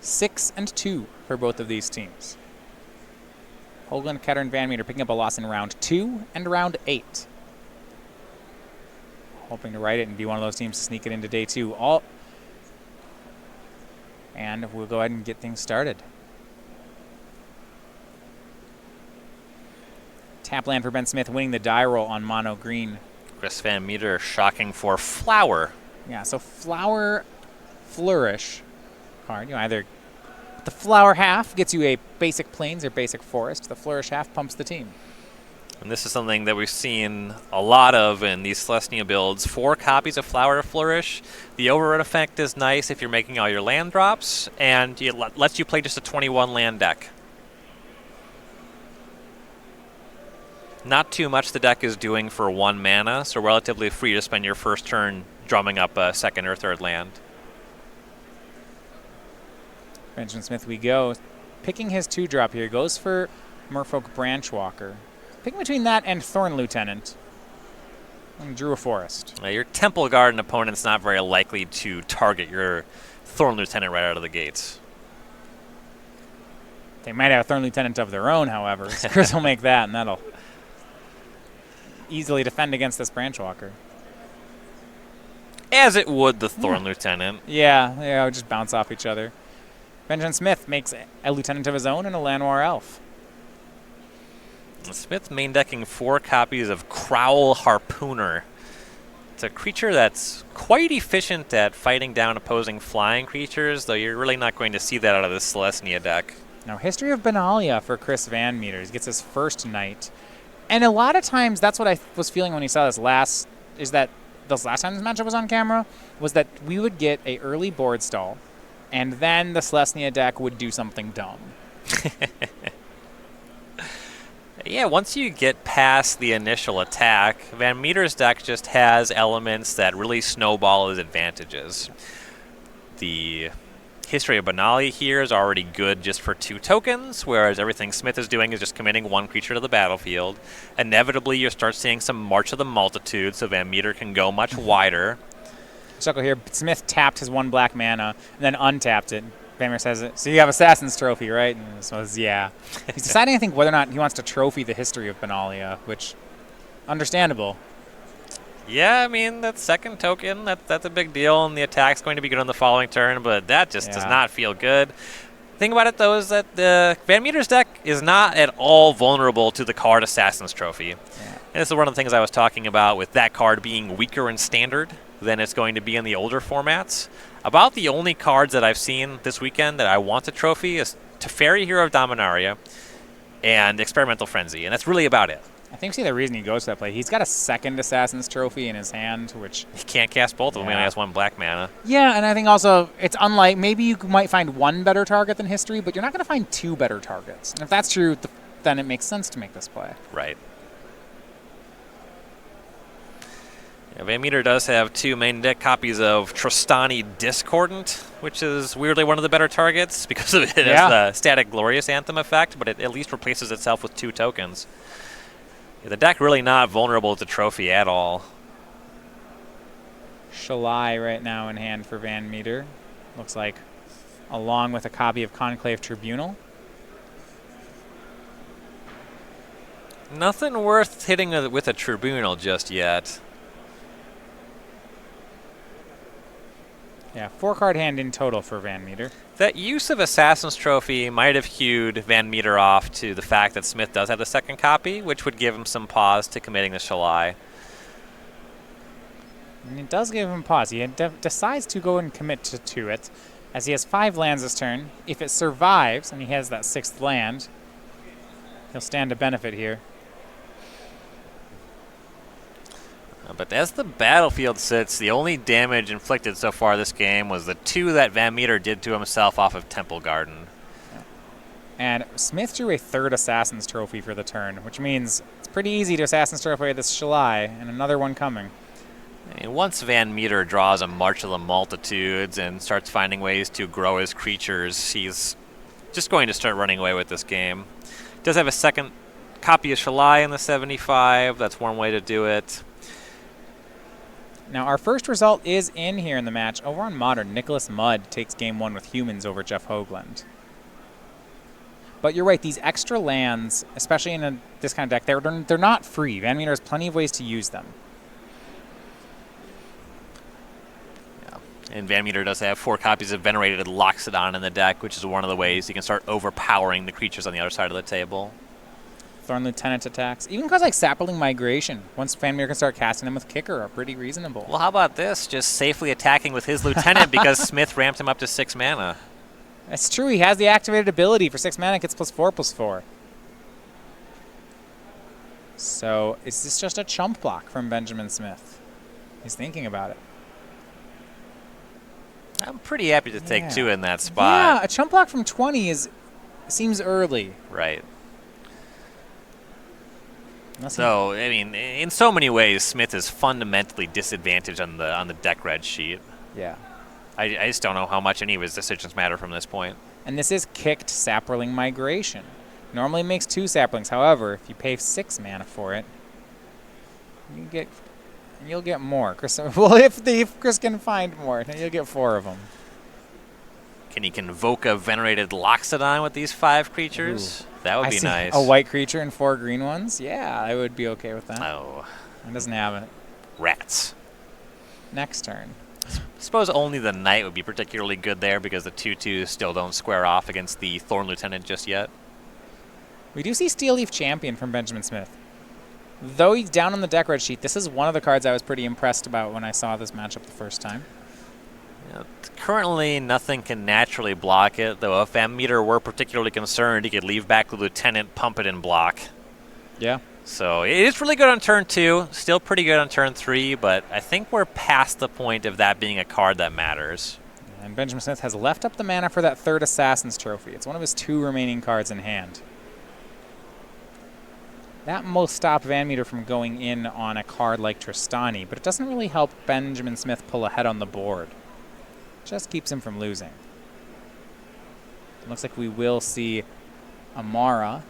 6 and 2 for both of these teams. Hoogland, Ketter, and VanMeter picking up a loss in round 2 and round 8. Hoping to right it and be one of those teams to sneak it into day 2. And we'll go ahead and get things started. Tap land for Ben Smith, winning the die roll on mono green. Chris VanMeter shocking for Flower. Yeah, so Flower Flourish card. You either the Flower half gets you a basic plains or basic forest. The Flourish half pumps the team. And this is something that we've seen a lot of in these Celestia builds. 4 copies of Flower Flourish. The overrun effect is nice if you're making all your land drops, and it lets you play just a 21 land deck. Not too much the deck is doing for 1 mana, so relatively free to spend your first turn drumming up a second or third land. Benjamin Smith we go. Picking his 2-drop here, goes for Merfolk Branchwalker. Picking between that and Thorn Lieutenant. And drew a forest. Your Temple Garden opponent's not very likely to target your Thorn Lieutenant right out of the gates. They might have a Thorn Lieutenant of their own, however. Chris will make that, and that'll easily defend against this Branchwalker. As it would the Thorn Lieutenant. Yeah, it'll just bounce off each other. Benjamin Smith makes a Lieutenant of his own and a Llanowar Elf. Smith main decking 4 copies of Crowl Harpooner. It's a creature that's quite efficient at fighting down opposing flying creatures, though you're really not going to see that out of the Celestia deck. Now, History of Benalia for Chris VanMeter. He gets his first night. And a lot of times, that's what I was feeling when he saw this last time this matchup was on camera, was that we would get a early board stall, and then the Celestia deck would do something dumb. Yeah, once you get past the initial attack, VanMeter's deck just has elements that really snowball his advantages. The History of Benalia here is already good just for 2 tokens, whereas everything Smith is doing is just committing 1 creature to the battlefield. Inevitably, you start seeing some March of the Multitude, so VanMeter can go much wider. Chuckle here, Smith tapped his 1 black mana, and then untapped it. VanMeter says, so you have Assassin's Trophy, right? And this was, yeah. He's deciding, I think, whether or not he wants to trophy the History of Benalia, which, understandable. Yeah, I mean, that second token, that's a big deal, and the attack's going to be good on the following turn, but that just does not feel good. The thing about it, though, is that the VanMeter's deck is not at all vulnerable to the card Assassin's Trophy. Yeah. And this is one of the things I was talking about with that card being weaker in Standard than it's going to be in the older formats. About the only cards that I've seen this weekend that I want to trophy is Teferi, Hero of Dominaria, and Experimental Frenzy, and that's really about it. I think see the reason he goes to that play. He's got a second Assassin's Trophy in his hand, which he can't cast both of them. He only has 1 black mana. Yeah, and I think also it's unlike maybe you might find 1 better target than History, but you're not going to find 2 better targets. And if that's true, then it makes sense to make this play. Right. Yeah, VanMeter does have 2 main deck copies of Trostani Discordant, which is weirdly one of the better targets because of it has the Static Glorious Anthem effect, but it at least replaces itself with 2 tokens. Yeah, the deck really not vulnerable to trophy at all. Shalai right now in hand for VanMeter. Looks like along with a copy of Conclave Tribunal. Nothing worth hitting with a Tribunal just yet. Yeah, 4-card hand in total for VanMeter. That use of Assassin's Trophy might have hewed VanMeter off to the fact that Smith does have the second copy, which would give him some pause to committing the Shalai. And it does give him pause. He decides to go and commit to it, as he has 5 lands this turn. If it survives, and he has that 6th land, he'll stand to benefit here. But as the battlefield sits, the only damage inflicted so far this game was the 2 that VanMeter did to himself off of Temple Garden. And Smith drew a 3rd Assassin's Trophy for the turn, which means it's pretty easy to Assassin's Trophy this Shalai, and another one coming. And once VanMeter draws a March of the Multitudes and starts finding ways to grow his creatures, he's just going to start running away with this game. Does have a second copy of Shalai in the 75. That's one way to do it. Now, our first result is in here in the match. Over on Modern, Nicholas Mudd takes game 1 with humans over Jeff Hoogland. But you're right, these extra lands, especially in this kind of deck, they're not free. VanMeter has plenty of ways to use them. Yeah. And VanMeter does have 4 copies of Venerated Loxodon in the deck, which is one of the ways you can start overpowering the creatures on the other side of the table. Thorn Lieutenant attacks. Even cards like Sapperling Migration, once VanMeter can start casting them with Kicker, are pretty reasonable. Well, how about this? Just safely attacking with his Lieutenant because Smith ramped him up to 6 mana. That's true. He has the activated ability for 6 mana. It gets +4/+4. So is this just a chump block from Benjamin Smith? He's thinking about it. I'm pretty happy to take 2 in that spot. Yeah, a chump block from 20 seems early. Right. So, I mean, in so many ways, Smith is fundamentally disadvantaged on the deck red sheet. Yeah. I just don't know how much any of his decisions matter from this point. And this is kicked Sapperling Migration. Normally it makes 2 Saplings. However, if you pay 6 mana for it, you'll get more. Chris, well, if Chris can find more, then you'll get 4 of them. Can he convoke a Venerated Loxodon with these 5 creatures? Ooh. That would be nice. A white creature and 4 green ones? Yeah, I would be okay with that. Oh. It doesn't have it. Rats. Next turn. I suppose only the Knight would be particularly good there because the 2/2s still don't square off against the Thorn Lieutenant just yet. We do see Steel Leaf Champion from Benjamin Smith. Though he's down on the deck red sheet, this is one of the cards I was pretty impressed about when I saw this matchup the first time. Yeah, currently, nothing can naturally block it, though if VanMeter were particularly concerned, he could leave back the Lieutenant, pump it, and block. Yeah. So it is really good on turn 2, still pretty good on turn 3, but I think we're past the point of that being a card that matters. And Benjamin Smith has left up the mana for that 3rd Assassin's Trophy. It's one of his 2 remaining cards in hand. That most stop VanMeter from going in on a card like Tristani, but it doesn't really help Benjamin Smith pull ahead on the board. Just keeps him from losing. Looks like we will see Amara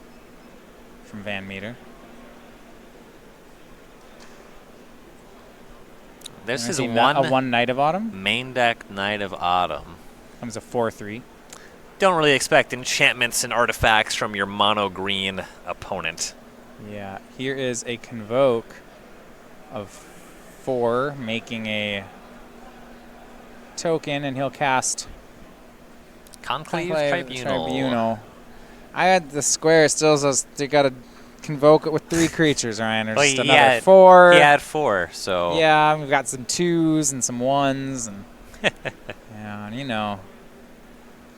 from VanMeter. This is a 1 Knight of Autumn. Main deck Knight of Autumn. Comes a 4/3. Don't really expect enchantments and artifacts from your mono green opponent. Yeah, here is a Convoke of 4, making a token, and he'll cast Conclave Tribunal. I had the square still, so they got to convoke it with 3 creatures, Ryan. There's just another 4. He had 4, so... Yeah, we've got some 2s and some 1s. And yeah, and you know,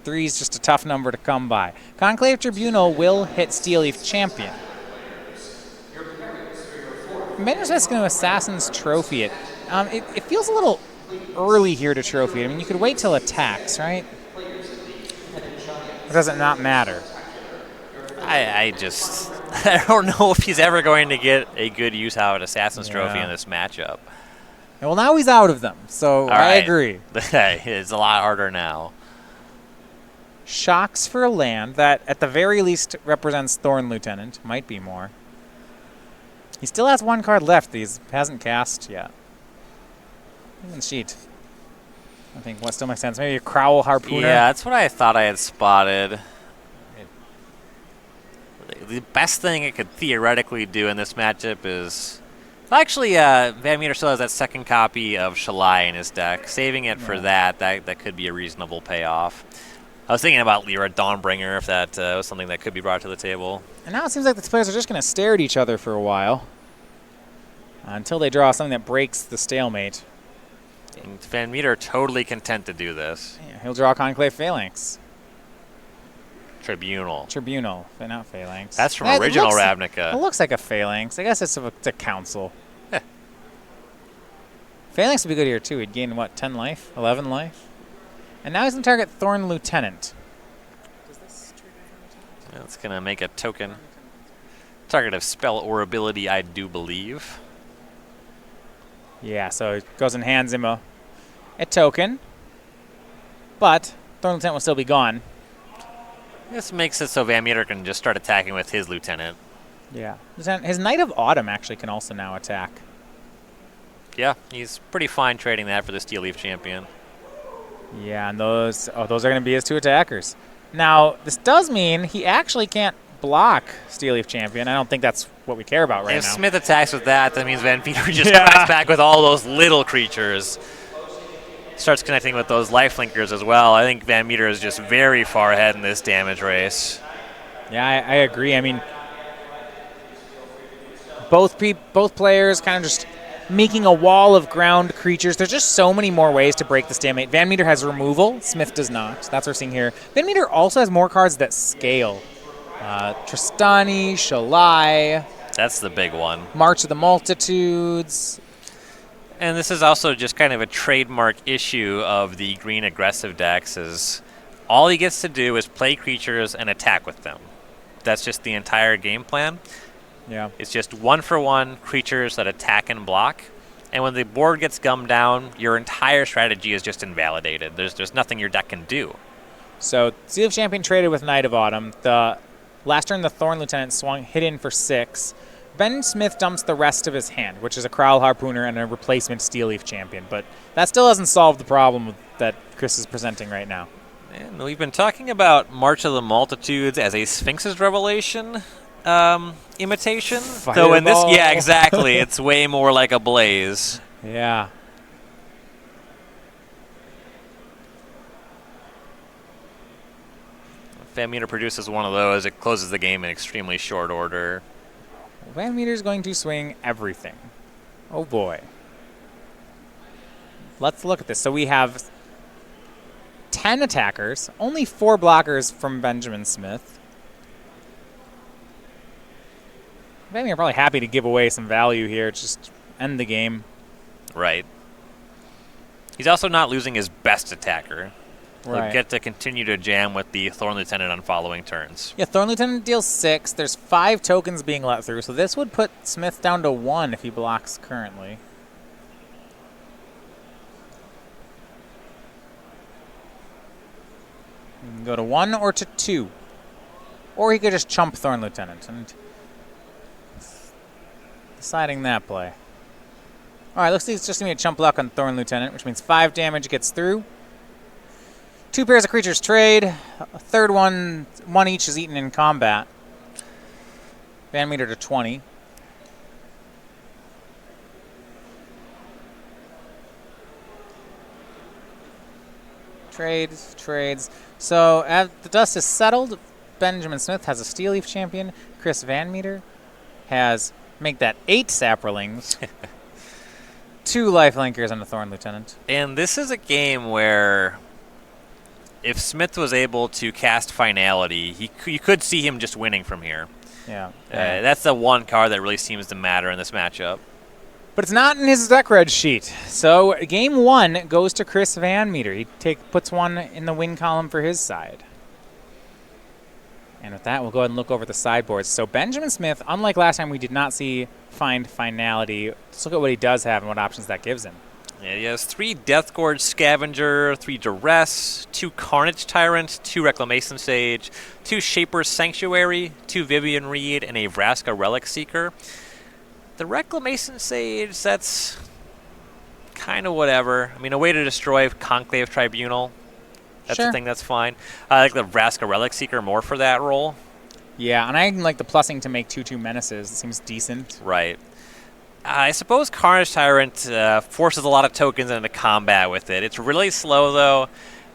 3 is just a tough number to come by. Conclave Tribunal will hit Steel Leaf Champion. Benjamin Smith's going to Assassin's Trophy it. It feels a little early here to trophy it. I mean, you could wait till attacks, right? Or does it not matter? I don't know if he's ever going to get a good use out of Assassin's Trophy in this matchup. Well, now he's out of them, so I agree. It's a lot harder now. Shocks for a land that, at the very least, represents Thorn Lieutenant. Might be more. He still has 1 card left that he hasn't cast yet. Even the sheet. I think what still makes sense. Maybe a Crowl Harpooner. Yeah, that's what I thought I had spotted. The best thing it could theoretically do in this matchup is... Actually, VanMeter still has that 2nd copy of Shalai in his deck. Saving it for that could be a reasonable payoff. I was thinking about Lyra Dawnbringer, if that was something that could be brought to the table. And now it seems like the players are just going to stare at each other for a while. Until they draw something that breaks the stalemate. And VanMeter totally content to do this. Yeah, he'll draw Conclave Phalanx. Tribunal, but not Phalanx. That's from original Ravnica. It looks like a Phalanx. I guess it's a council. Phalanx would be good here, too. He'd gain, what, 10 life? 11 life? And now he's going to target Thorn Lieutenant. That's going to make a token. Target of spell or ability, I do believe. Yeah, so he goes and hands him a token. But Thorn Lieutenant will still be gone. This makes it so VanMeter can just start attacking with his Lieutenant. Yeah. His Knight of Autumn actually can also now attack. Yeah, he's pretty fine trading that for the Steel Leaf Champion. Yeah, and those are going to be his 2 attackers. Now, this does mean he actually can't block Steel Leaf Champion. I don't think that's what we care about right now. If Smith attacks with that, that means VanMeter just cracks back with all those little creatures. Starts connecting with those lifelinkers as well. I think VanMeter is just very far ahead in this damage race. Yeah, I agree. I mean, both players kind of just making a wall of ground creatures. There's just so many more ways to break the stalemate. VanMeter has removal. Smith does not. That's what we're seeing here. VanMeter also has more cards that scale. Tristani, Shalai. That's the big one. March of the Multitudes. And this is also just kind of a trademark issue of the green aggressive decks is all he gets to do is play creatures and attack with them. That's just the entire game plan. Yeah. It's just 1-for-1 creatures that attack and block. And when the board gets gummed down, your entire strategy is just invalidated. There's nothing your deck can do. So Steel Leaf Champion traded with Knight of Autumn. The last turn the Thorn Lieutenant hit in for 6. Ben Smith dumps the rest of his hand, which is a Crowl Harpooner and a replacement Steel Leaf Champion. But that still doesn't solve the problem that Chris is presenting right now. And we've been talking about March of the Multitudes as a Sphinx's Revelation imitation. So in this, yeah, exactly. It's way more like a Blaze. Yeah. VanMeter produces one of those. It closes the game in extremely short order. VanMeter's going to swing everything. Oh boy. Let's look at this. So we have 10 attackers, only 4 blockers from Benjamin Smith. VanMeter probably happy to give away some value here, just end the game. Right. He's also not losing his best attacker. Right. He'll get to continue to jam with the Thorn Lieutenant on following turns. Yeah, Thorn Lieutenant deals 6. There's 5 tokens being let through, so this would put Smith down to 1 if he blocks currently. You can go to 1 or to 2. Or he could just chump Thorn Lieutenant. And deciding that play. All right, looks like it's just going to be a chump block on Thorn Lieutenant, which means 5 damage gets through. 2 pairs of creatures trade. A third one each is eaten in combat. VanMeter to 20. Trades. So as the dust is settled, Benjamin Smith has a Steel Leaf Champion. Chris VanMeter has, make that 8 Saprolings. 2 Lifelinkers and a Thorn Lieutenant. And this is a game where if Smith was able to cast Finality, you could see him just winning from here. Yeah. That's the one card that really seems to matter in this matchup. But it's not in his deck red sheet. So game 1 goes to Chris VanMeter. He puts 1 in the win column for his side. And with that, we'll go ahead and look over the sideboards. So Benjamin Smith, unlike last time we did not see find Finality, let's look at what he does have and what options that gives him. Yeah, he has 3 Deathgorge Scavenger, 3 Duress, 2 Carnage Tyrant, 2 Reclamation Sage, 2 Shaper's Sanctuary, 2 Vivian Reed, and a Vraska Relic Seeker. The Reclamation Sage, that's kind of whatever. I mean, a way to destroy Conclave Tribunal. That's sure. the thing that's fine. I like the Vraska Relic Seeker more for that role. Yeah, and I like the plussing to make 2/2 menaces. It seems decent. Right. I suppose Carnage Tyrant forces a lot of tokens into combat with it. It's really slow, though,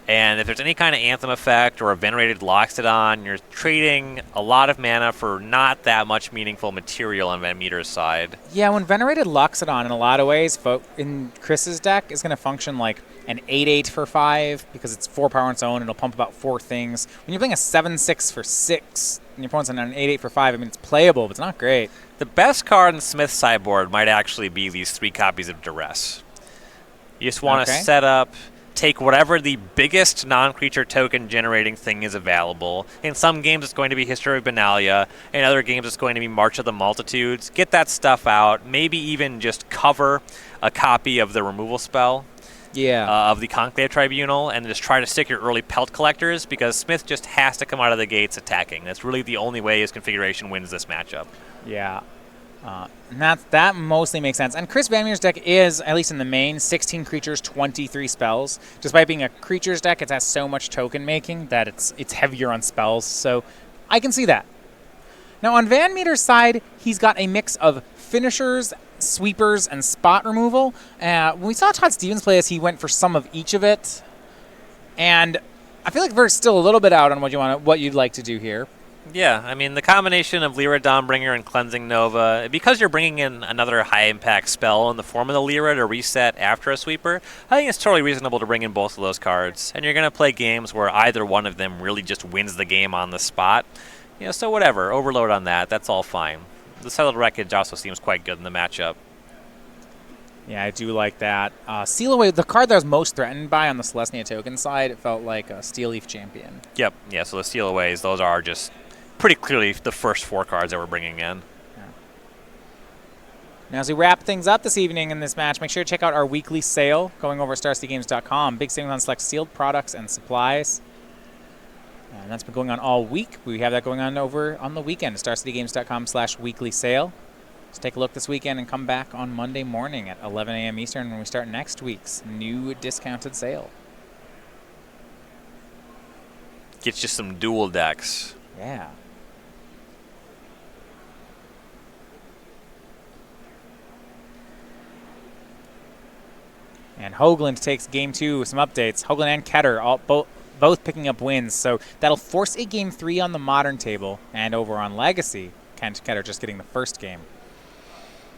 and if there's any kind of Anthem effect or a Venerated Loxodon, you're trading a lot of mana for not that much meaningful material on VanMeter's side. Yeah, when Venerated Loxodon, in a lot of ways, in Chris's deck, is going to function like an 8/8 for 5 because it's 4 power on its own and it'll pump about 4 things. When you're playing a 7/6 for 6 and your opponent's on an 8/8 for 5, I mean, it's playable, but it's not great. The best card in Smith's sideboard might actually be these 3 copies of Duress. You just want to set up, take whatever the biggest non-creature token generating thing is available. In some games it's going to be History of Benalia. In other games it's going to be March of the Multitudes. Get that stuff out. Maybe even just cover a copy of the removal spell. Yeah. Of the Conclave Tribunal, and just try to stick your early Pelt Collectors, because Smith just has to come out of the gates attacking. That's really the only way his configuration wins this matchup. Yeah. And that mostly makes sense. And Chris VanMeter's deck is, at least in the main, 16 creatures, 23 spells. Despite being a creatures deck, it has so much token making that it's heavier on spells. So I can see that. Now on VanMeter's side, he's got a mix of finishers, sweepers, and spot removal. When we saw Todd Stevens play this, he went for some of each of it. And I feel like we're still a little bit out on what you'd like to do here. Yeah, I mean, the combination of Lyra Dawnbringer and Cleansing Nova, because you're bringing in another high-impact spell in the form of the Lyra to reset after a sweeper, I think it's totally reasonable to bring in both of those cards. And you're going to play games where either one of them really just wins the game on the spot. You know, so whatever, overload on that, that's all fine. The Settled Wreckage also seems quite good in the matchup. Yeah, I do like that. Seal Away, the card that I was most threatened by on the Celestia token side, it felt like a Steel Leaf Champion. Yep, yeah, so the Seal Aways, those are just pretty clearly the first 4 cards that we're bringing in. Yeah. Now, as we wrap things up this evening in this match, make sure to check out our weekly sale going over at StarCityGames.com. Big savings on select sealed products and supplies. And that's been going on all week. We have that going on over on the weekend at StarCityGames.com/weekly sale. Let's take a look this weekend and come back on Monday morning at 11 a.m. Eastern when we start next week's new discounted sale. Get you some dual decks. Yeah. And Hoogland takes game 2, some updates. Hoogland and Ketter both picking up wins, so that'll force a game 3 on the Modern table, and over on Legacy, Ketter just getting the first game.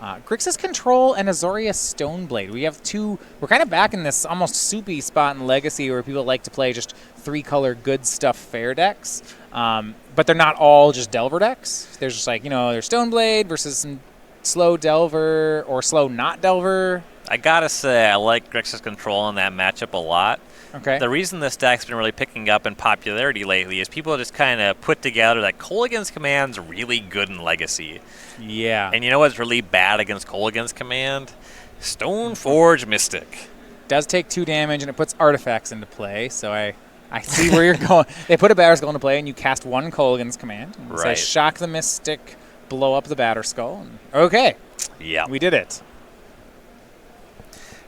Grixis Control and Azoria Stoneblade. We have two. We're kind of back in this almost soupy spot in Legacy where people like to play just 3-color good stuff fair decks, but they're not all just Delver decks. There's just like, there's Stoneblade versus some slow Delver or slow not Delver. I gotta say, I like Grixis Control in that matchup a lot. Okay. The reason this deck's been really picking up in popularity lately is people just kind of put together that Kolaghan's Command's really good in Legacy. Yeah. And you know what's really bad against Kolaghan's Command? Stoneforge Mystic. Does take 2 damage, and it puts artifacts into play, so I see where you're going. They put a Batter Skull into play, and you cast 1 Kolaghan's Command. And right. Say, shock the Mystic, blow up the Batter Skull. And, okay. Yeah. We did it.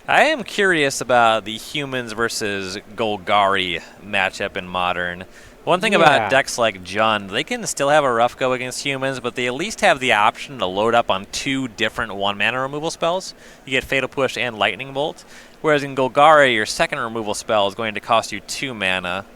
I am curious about the humans versus Golgari matchup in Modern. One thing about decks like Jund, they can still have a rough go against humans, but they at least have the option to load up on 2 different 1-mana removal spells. You get Fatal Push and Lightning Bolt, whereas in Golgari, your second removal spell is going to cost you 2 mana.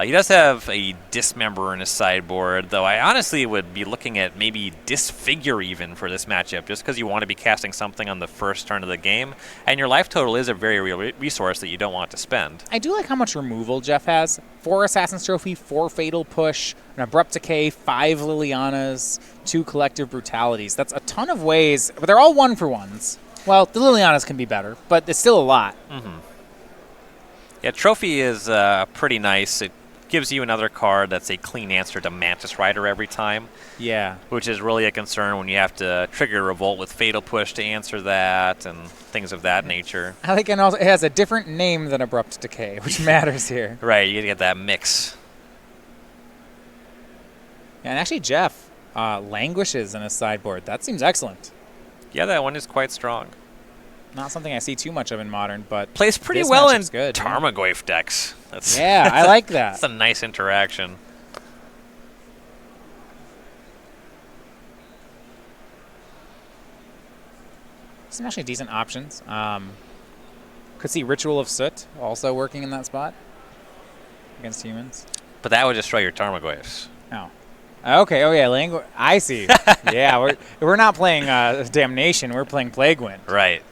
He does have a Dismember in his sideboard, though I honestly would be looking at maybe Disfigure even for this matchup, just because you want to be casting something on the first turn of the game, and your life total is a very real resource that you don't want to spend. I do like how much removal Jeff has. 4 Assassin's Trophy, 4 Fatal Push, an Abrupt Decay, 5 Lilianas, 2 Collective Brutalities. That's a ton of ways, but they're all 1-for-1s. Well, the Lilianas can be better, but it's still a lot. Mm-hmm. Yeah, Trophy is pretty nice. It gives you another card that's a clean answer to Mantis Rider every time. Yeah. Which is really a concern when you have to trigger Revolt with Fatal Push to answer that and things of that nature. I think it has a different name than Abrupt Decay, which matters here. Right, you get that mix. Yeah, and actually Jeff languishes in his sideboard. That seems excellent. Yeah, that one is quite strong. Not something I see too much of in Modern, but plays pretty well in Tarmogoyf decks. Yeah, I like that. That's a nice interaction. Some actually decent options. Could see Ritual of Soot also working in that spot against humans. But that would destroy your Tarmogoyfs. Oh. Okay, oh yeah, I see. Yeah, we're not playing Damnation, we're playing Plague Wind. Right.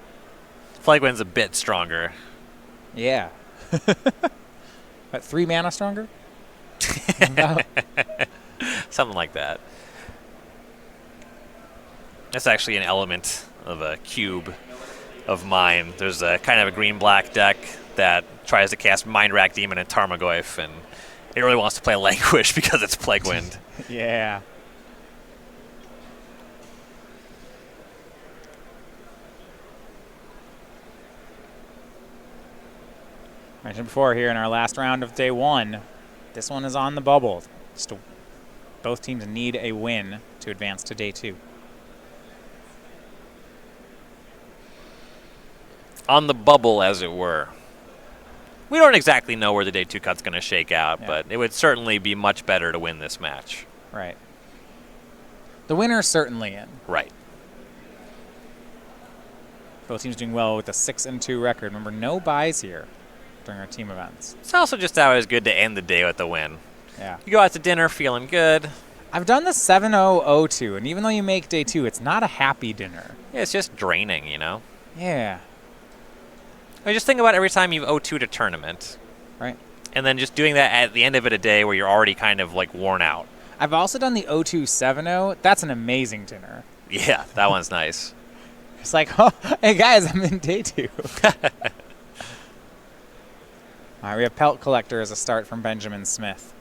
Plague Wind's a bit stronger. Yeah. What, 3 mana stronger? Something like that. That's actually an element of a cube of mine. There's a kind of a green-black deck that tries to cast Mind Rack Demon and Tarmogoyf, and it really wants to play Languish because it's Plague Wind. Yeah. Mentioned before here in our last round of day 1, this one is on the bubble. Both teams need a win to advance to day 2. on the bubble, as it were. We don't exactly know where the day 2 cut's going to shake out, but it would certainly be much better to win this match. Right. The winner's certainly in. Right. Both teams doing well with a 6-2 record. Remember, no buys here during our team events. It's also just always good to end the day with a win. Yeah. You go out to dinner feeling good. I've done the 7-0-0-2, and even though you make day 2, it's not a happy dinner. Yeah, it's just draining, you know? Yeah. I mean, just think about every time you've 0-2'd a tournament. Right. And then just doing that at the end of it a day where you're already kind of like worn out. I've also done the 0-2-7-0. That's an amazing dinner. Yeah, that one's nice. It's like, oh, hey guys, I'm in day 2. All right, we have Pelt Collector as a start from Benjamin Smith.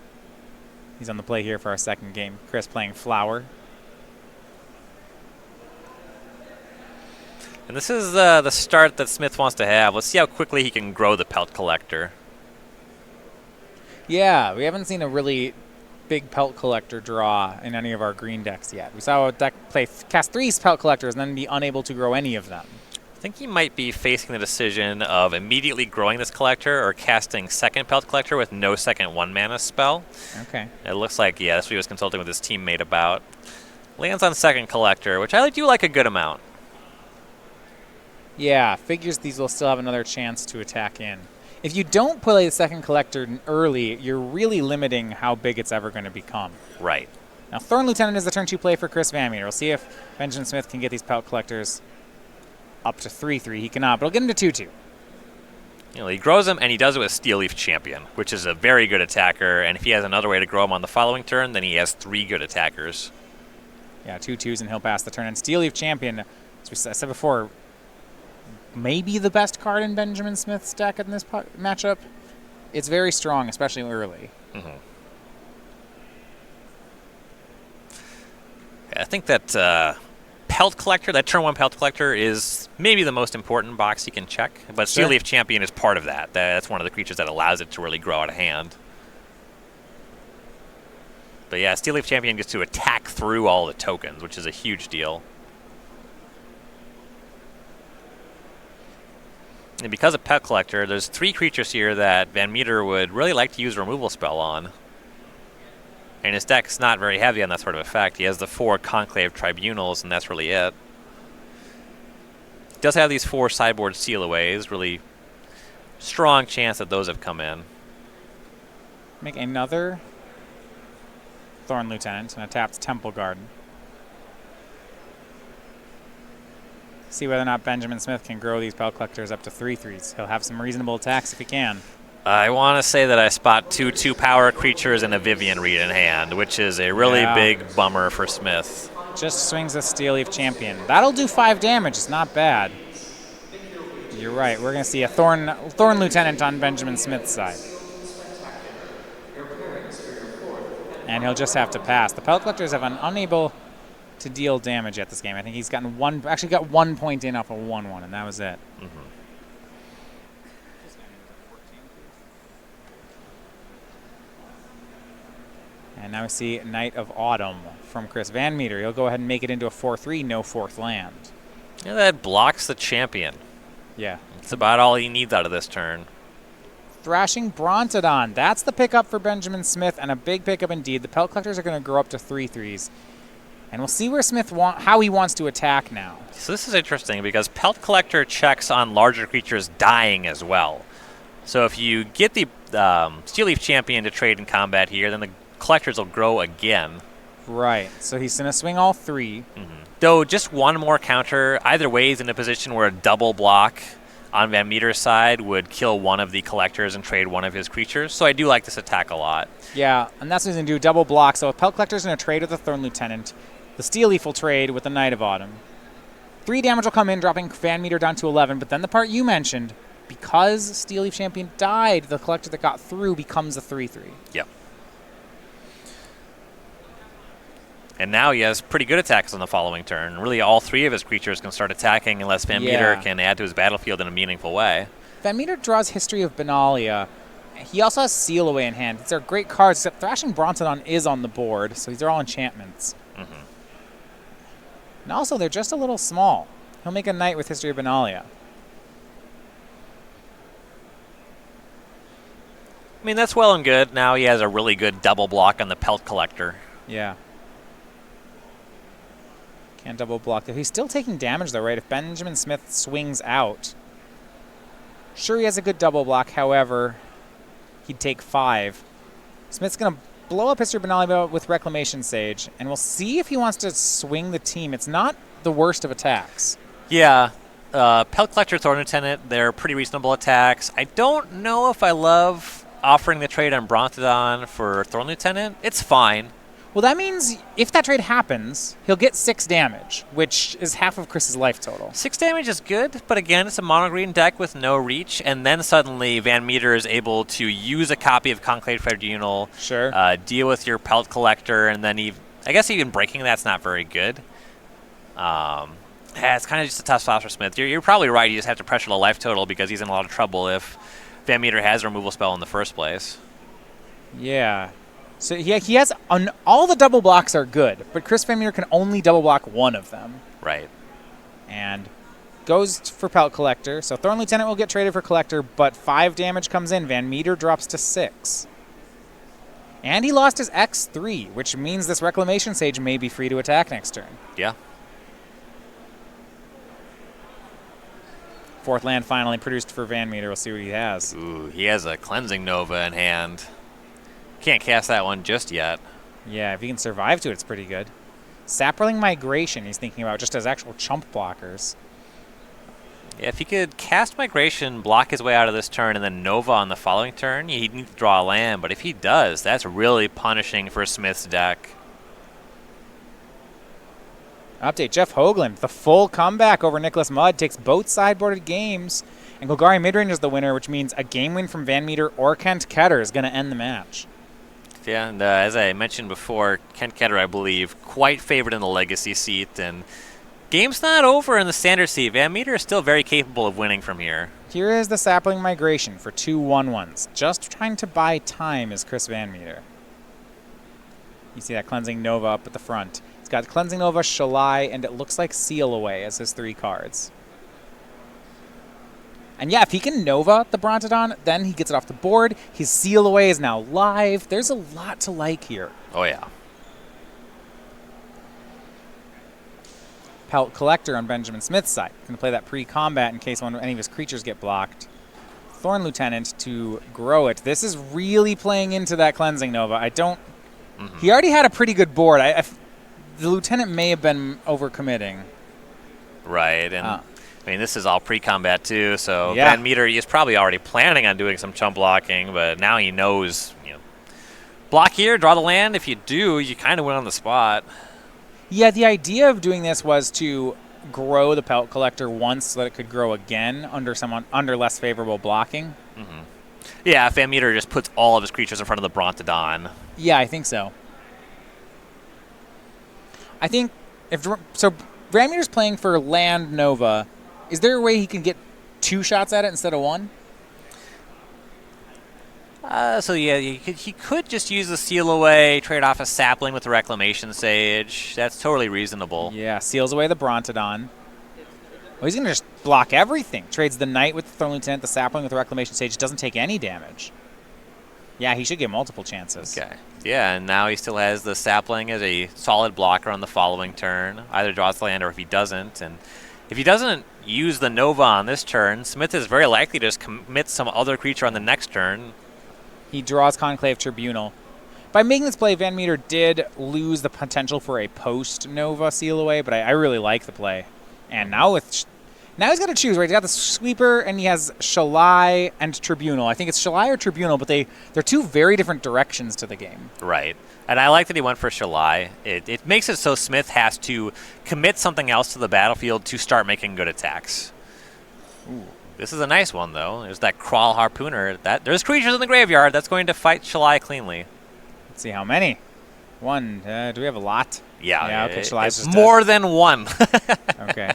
He's on the play here for our second game. Chris playing Flower. And this is the start that Smith wants to have. Let's see how quickly he can grow the Pelt Collector. Yeah, we haven't seen a really big Pelt Collector draw in any of our green decks yet. We saw a deck cast 3 Pelt Collectors and then be unable to grow any of them. I think he might be facing the decision of immediately growing this collector or casting second Pelt Collector with no second 1-mana spell. Okay. It looks like, yeah, that's what he was consulting with his teammate about. Lands on second Collector, which I do like a good amount. Yeah, figures these will still have another chance to attack in. If you don't play the second Collector early, you're really limiting how big it's ever going to become. Right. Now, Thorn Lieutenant is the turn 2 play for Chris VanMeter. We'll see if Benjamin Smith can get these Pelt Collectors up to 3-3. He cannot, but he'll get him to 2-2. You know, he grows them, and he does it with Steel Leaf Champion, which is a very good attacker. And if he has another way to grow them on the following turn, then he has 3 good attackers. Yeah, 2/2s, and he'll pass the turn. And Steel Leaf Champion, as I said before, maybe the best card in Benjamin Smith's deck in this matchup. It's very strong, especially early. Mm-hmm. Yeah, I think that Pelt Collector, that turn 1 Pelt Collector, is maybe the most important box you can check. But Steel Leaf Champion is part of that. That's one of the creatures that allows it to really grow out of hand. But yeah, Steel Leaf Champion gets to attack through all the tokens, which is a huge deal. And because of Pet Collector, there's 3 creatures here that VanMeter would really like to use a removal spell on. And his deck's not very heavy on that sort of effect. He has the 4 Conclave Tribunals, and that's really it. He does have these 4 sideboard Sealaways, really strong chance that those have come in. Make another Thorn Lieutenant and a tapped Temple Garden. See whether or not Benjamin Smith can grow these Pelt Collectors up to 3/3s. He'll have some reasonable attacks if he can. I want to say that I spot 2 2-power creatures and a Vivian Reed in hand, which is a really big bummer for Smith. Just swings a Steel Leaf Champion. That'll do 5 damage. It's not bad. You're right. We're going to see a Thorn Lieutenant on Benjamin Smith's side. And he'll just have to pass. The Pelt Collectors have been unable to deal damage at this game. I think he's gotten actually got 1 point in off a 1/1, and that was it. Mm-hmm. And now we see Knight of Autumn from Chris VanMeter. He'll go ahead and make it into a 4/3, no 4th land. Yeah, that blocks the champion. Yeah. It's about all he needs out of this turn. Thrashing Brontodon. That's the pickup for Benjamin Smith, and a big pickup indeed. The Pelt Collectors are going to grow up to 3/3s. And we'll see where Smith how he wants to attack now. So this is interesting because Pelt Collector checks on larger creatures dying as well. So if you get the Steel Leaf Champion to trade in combat here, then the Collectors will grow again. Right. So he's going to swing all 3. Mm-hmm. Though just 1 more counter, either way he's in a position where a double block on VanMeter's side would kill one of the Collectors and trade one of his creatures. So I do like this attack a lot. Yeah, and that's what he's going to do, double block. So if Pelt Collector's going to trade with the Thorn Lieutenant, the Steel Leaf will trade with the Knight of Autumn. 3 damage will come in, dropping VanMeter down to 11. But then the part you mentioned, because Steel Leaf Champion died, the Collector that got through becomes a 3/3. Yep. And now he has pretty good attacks on the following turn. Really, all 3 of his creatures can start attacking unless VanMeter can add to his battlefield in a meaningful way. VanMeter draws History of Benalia. He also has Seal Away in hand. These are great cards, except Thrashing Brontodon is on the board, so these are all enchantments. Mm-hmm. And also, they're just a little small. He'll make a Knight with History of Benalia. I mean, that's well and good. Now he has a really good double block on the Pelt Collector. Yeah. Can't double block. He's still taking damage, though, right? If Benjamin Smith swings out. Sure, he has a good double block. However, he'd take 5. Smith's going to blow up Mr. Benali with Reclamation Sage, and we'll see if he wants to swing the team. It's not the worst of attacks. Yeah. Pelt Collector, Thorn Lieutenant, they're pretty reasonable attacks. I don't know if I love offering the trade on Brontodon for Thorn Lieutenant. It's fine. Well, that means if that trade happens, he'll get 6 damage, which is half of Chris's life total. 6 damage is good, but again, it's a mono-green deck with no reach, and then suddenly VanMeter is able to use a copy of Conclave Tribunal, Sure. Deal with your Pelt Collector, and then I guess even breaking that's not very good. It's kind of just a tough spot for Smith. You're probably right. You just have to pressure the life total because he's in a lot of trouble if VanMeter has a removal spell in the first place. Yeah. So he has all the double blocks are good, but Chris VanMeter can only double block one of them. Right. And goes for Pelt Collector. So Thorn Lieutenant will get traded for Collector, but 5 damage comes in. VanMeter drops to 6. And he lost his X3, which means this Reclamation Sage may be free to attack next turn. Yeah. 4th land finally produced for VanMeter. We'll see what he has. Ooh, he has a Cleansing Nova in hand. Can't cast that one just yet. Yeah, if he can survive to it, it's pretty good. Sapling Migration he's thinking about just as actual chump blockers. Yeah, if he could cast Migration, block his way out of this turn, and then Nova on the following turn, he'd need to draw a land. But if he does, that's really punishing for Smith's deck. Update, Jeff Hoogland, the full comeback over Nicholas Mudd, takes both sideboarded games, and Golgari Midrange is the winner, which means a game win from VanMeter or Kent Ketter is going to end the match. Yeah, and as I mentioned before, Kent Ketter, I believe, quite favored in the Legacy seat, and game's not over in the Standard seat. VanMeter is still very capable of winning from here. Here is the Sapling Migration for 2 1/1s. Just trying to buy time is Chris VanMeter. You see that Cleansing Nova up at the front. He's got Cleansing Nova, Shalai, and it looks like Seal Away as his 3 cards. And yeah, if he can Nova the Brontodon, then he gets it off the board. His Seal Away is now live. There's a lot to like here. Oh, yeah. Pelt Collector on Benjamin Smith's side. Going to play that pre-combat in case any of his creatures get blocked. Thorn Lieutenant to grow it. This is really playing into that Cleansing Nova. I don't... He already had a pretty good board. The Lieutenant may have been overcommitting. Right, and I mean, this is all pre-combat too, so Yeah. VanMeter is probably already planning on doing some chump blocking, but now he knows, block here, draw the land. If you do, you kind of win on the spot. Yeah, the idea of doing this was to grow the Pelt Collector once so that it could grow again under less favorable blocking. Yeah, if VanMeter just puts all of his creatures in front of the Brontodon. Yeah, I think so. I think so VanMeter's playing for land Nova. Is there a way he can get 2 shots at it instead of 1? So yeah, he could just use the Seal Away, trade off a Sapling with the Reclamation Sage. That's totally reasonable. Yeah, seals away the Brontodon. Well, he's going to just block everything. Trades the Knight with the Thorn Lieutenant, the Sapling with the Reclamation Sage. Doesn't take any damage. Yeah, he should get multiple chances. Okay. Yeah, and now he still has the Sapling as a solid blocker on the following turn. Either draws the land or if he doesn't. And if he doesn't use the Nova on this turn, Smith is very likely to just commit some other creature on the next turn. He draws Conclave Tribunal. By making this play, VanMeter did lose the potential for a post-Nova seal away, but I really like the play. And now he's got to choose, right? He's got the Sweeper, and he has Shalai and Tribunal. I think it's Shalai or Tribunal, but they're 2 very different directions to the game. Right. And I like that he went for Shalai. It makes it so Smith has to commit something else to the battlefield to start making good attacks. Ooh. This is a nice one, though. There's that Crawl Harpooner. There's creatures in the graveyard that's going to fight Shalai cleanly. Let's see how many. 1. Do we have a lot? Yeah, okay. Shalai's it's just more than 1. Okay.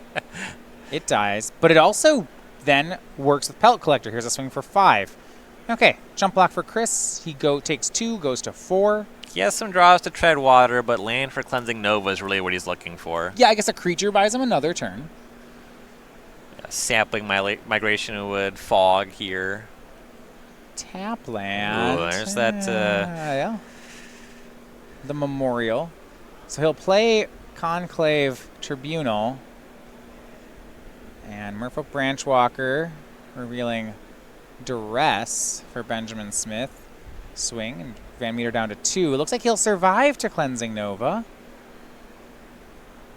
It dies, but it also then works with Pelt Collector. Here's a swing for 5. Okay, jump block for Chris. He takes 2, goes to 4. He has some draws to tread water, but land for Cleansing Nova is really what he's looking for. Yeah, I guess a creature buys him another turn. Sapling Migration would fog here. tap land. Ooh, there's that. Yeah. The Memorial. So he'll play Conclave Tribunal. And Merfolk Branchwalker revealing Duress for Benjamin Smith. Swing and VanMeter down to 2. It looks like he'll survive to Cleansing Nova.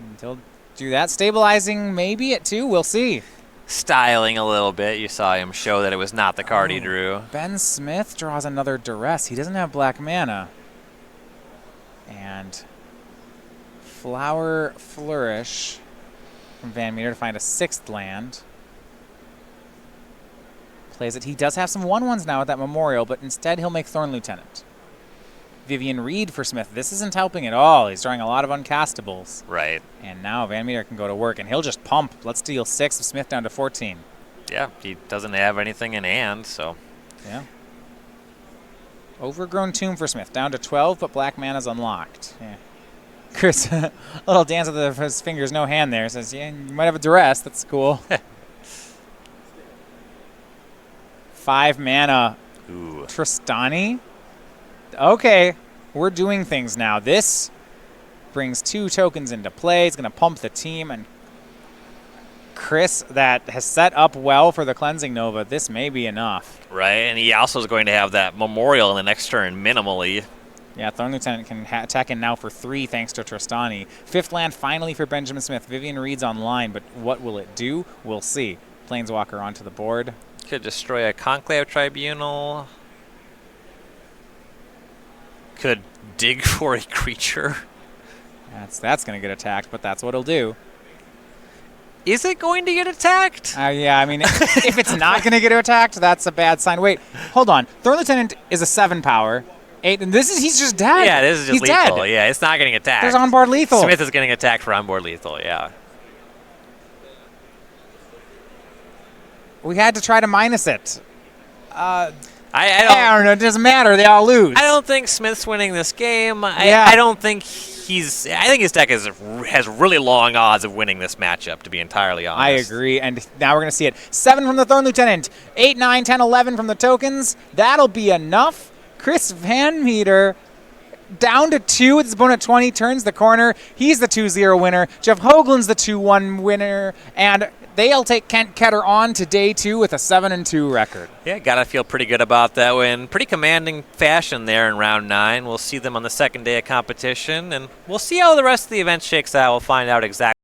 And he'll do that. Stabilizing maybe at 2. We'll see. Styling a little bit. You saw him show that it was not the card he drew. Ben Smith draws another Duress. He doesn't have black mana. And Flower Flourish from VanMeter to find a 6th land. Plays it. He does have some 1/1s now at that Memorial, but instead he'll make Thorn Lieutenant. Vivian Reed for Smith. This isn't helping at all. He's drawing a lot of uncastables. Right. And now VanMeter can go to work, and he'll just pump. Let's deal 6 of Smith down to 14. Yeah, he doesn't have anything in hand, so. Yeah. Overgrown Tomb for Smith. Down to 12, but black mana's unlocked. Yeah. Chris, a little dance with his fingers, no hand there. Says, yeah, you might have a Duress. That's cool. 5 mana. Ooh. Tristani. Okay, we're doing things now. This brings 2 tokens into play. It's going to pump the team. And Chris, that has set up well for the Cleansing Nova. This may be enough. Right, and he also is going to have that Memorial in the next turn minimally. Yeah, Thorn Lieutenant can attack in now for 3 thanks to Tristani. 5th land finally for Benjamin Smith. Vivian Reed's online, but what will it do? We'll see. Planeswalker onto the board. Could destroy a Conclave Tribunal. Could dig for a creature. That's going to get attacked, but that's what it'll do. Is it going to get attacked? Yeah, I mean, if it's not going to get attacked, that's a bad sign. Wait, hold on. Thorn Lieutenant is a 7 power. 8, and he's just dead. Yeah, this is just he's lethal. Dead. Yeah, it's not getting attacked. There's onboard lethal. Smith is getting attacked for onboard lethal, yeah. We had to try to minus it. I don't know. It doesn't matter. They all lose. I don't think Smith's winning this game. Yeah. I don't think he's. I think his deck has really long odds of winning this matchup, to be entirely honest. I agree. And now we're going to see it. 7 from the Thorn Lieutenant. 8, 9, 10, 11 from the tokens. That'll be enough. Chris VanMeter down to 2 with his opponent 20, turns the corner. He's the 2-0 winner. Jeff Hoogland's the 2-1 winner. And they'll take Kent Ketter on to day 2 with a 7-2 record. Yeah, gotta feel pretty good about that win. Pretty commanding fashion there in round 9. We'll see them on the second day of competition, and we'll see how the rest of the event shakes out. We'll find out exactly